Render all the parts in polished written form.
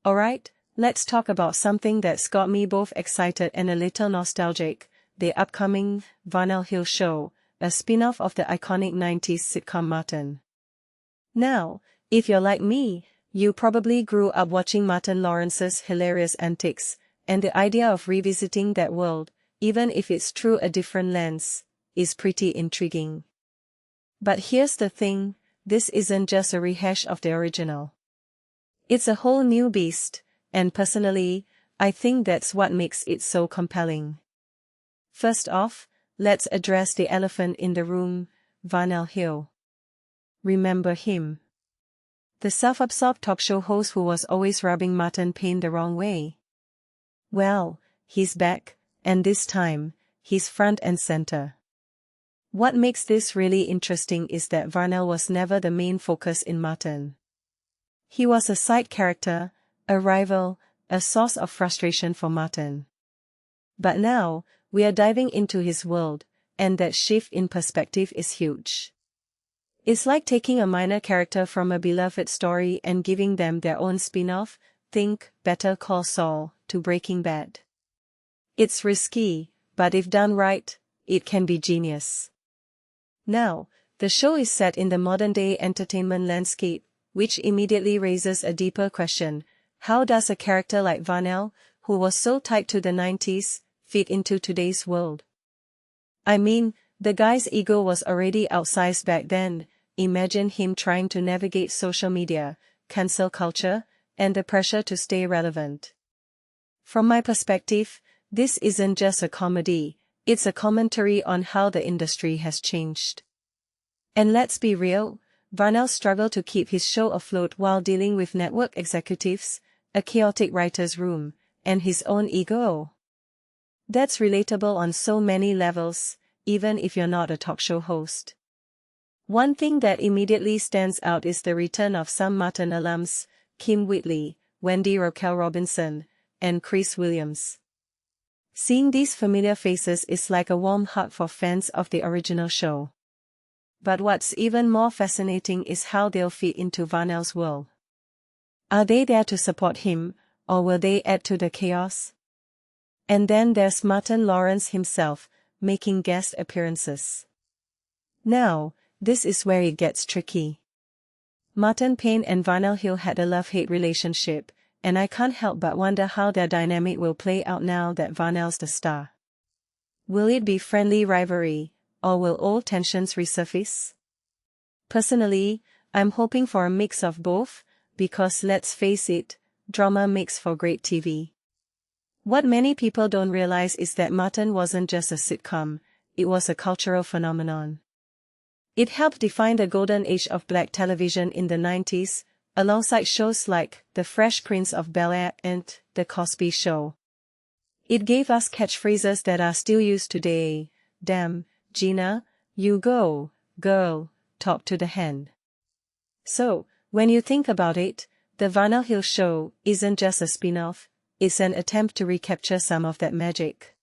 Alright, let's talk about something that's got me both excited and a little nostalgic, the upcoming Varnell Hill Show, a spin-off of the iconic 90s sitcom Martin. Now, if you're like me, you probably grew up watching Martin Lawrence's hilarious antics, and the idea of revisiting that world, even if it's through a different lens, is pretty intriguing. But here's the thing, this isn't just a rehash of the original. It's a whole new beast, and personally, I think that's what makes it so compelling. First off, let's address the elephant in the room, Varnell Hill. Remember him? The self-absorbed talk show host who was always rubbing Martin Payne the wrong way. Well, he's back, and this time, he's front and center. What makes this really interesting is that Varnell was never the main focus in Martin. He was a side character, a rival, a source of frustration for Martin. But now, we are diving into his world, and that shift in perspective is huge. It's like taking a minor character from a beloved story and giving them their own spin-off, think Better Call Saul, to Breaking Bad. It's risky, but if done right, it can be genius. Now, the show is set in the modern-day entertainment landscape, which immediately raises a deeper question: how does a character like Varnell, who was so tied to the 90s, fit into today's world? I mean, the guy's ego was already outsized back then. Imagine him trying to navigate social media, cancel culture, and the pressure to stay relevant. From my perspective, this isn't just a comedy, it's a commentary on how the industry has changed. And let's be real, Varnell struggled to keep his show afloat while dealing with network executives, a chaotic writer's room, and his own ego. That's relatable on so many levels, even if you're not a talk show host. One thing that immediately stands out is the return of some Martin alums, Kim Wheatley, Wendy Raquel Robinson, and Chris Williams. Seeing these familiar faces is like a warm hug for fans of the original show. But what's even more fascinating is how they'll fit into Varnell's world. Are they there to support him, or will they add to the chaos? And then there's Martin Lawrence himself, making guest appearances. Now, this is where it gets tricky. Martin Payne and Varnell Hill had a love-hate relationship, and I can't help but wonder how their dynamic will play out now that Varnell's the star. Will it be friendly rivalry, or will old tensions resurface? Personally, I'm hoping for a mix of both, because let's face it, drama makes for great TV. What many people don't realize is that Martin wasn't just a sitcom, it was a cultural phenomenon. It helped define the golden age of black television in the 90s, alongside shows like The Fresh Prince of Bel-Air and The Cosby Show. It gave us catchphrases that are still used today: damn, Gina, you go, girl, talk to the hand. So, when you think about it, the Varnell Hill Show isn't just a spin-off, it's an attempt to recapture some of that magic.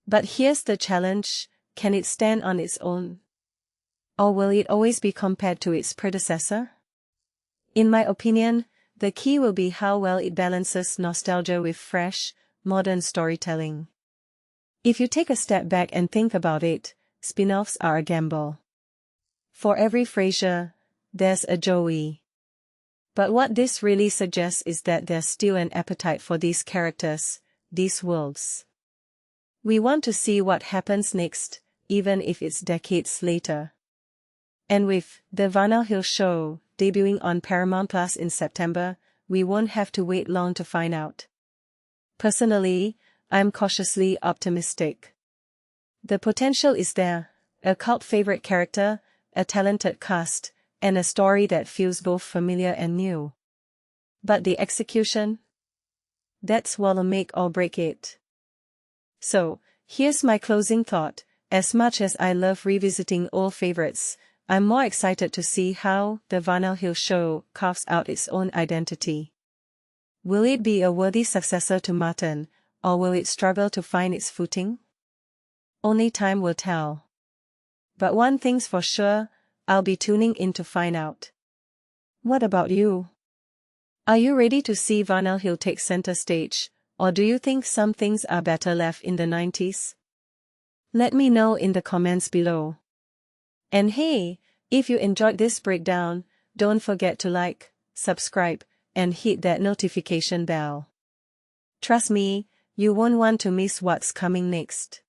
But here's the challenge: can it stand on its own? Or will it always be compared to its predecessor? In my opinion, the key will be how well it balances nostalgia with fresh, modern storytelling. If you take a step back and think about it, spin-offs are a gamble. For every Frasier, there's a Joey. But what this really suggests is that there's still an appetite for these characters, these worlds. We want to see what happens next, even if it's decades later. And with The Varnell Hill Show debuting on Paramount Plus in September, we won't have to wait long to find out. Personally, I'm cautiously optimistic. The potential is there: a cult favorite character, a talented cast, and a story that feels both familiar and new. But the execution? That's what'll make or break it. So, here's my closing thought: as much as I love revisiting old favorites, I'm more excited to see how The Varnell Hill Show carves out its own identity. Will it be a worthy successor to Martin, or will it struggle to find its footing? Only time will tell. But one thing's for sure, I'll be tuning in to find out. What about you? Are you ready to see Varnell Hill take center stage, or do you think some things are better left in the 90s? Let me know in the comments below. And hey, if you enjoyed this breakdown, don't forget to like, subscribe, and hit that notification bell. Trust me, you won't want to miss what's coming next.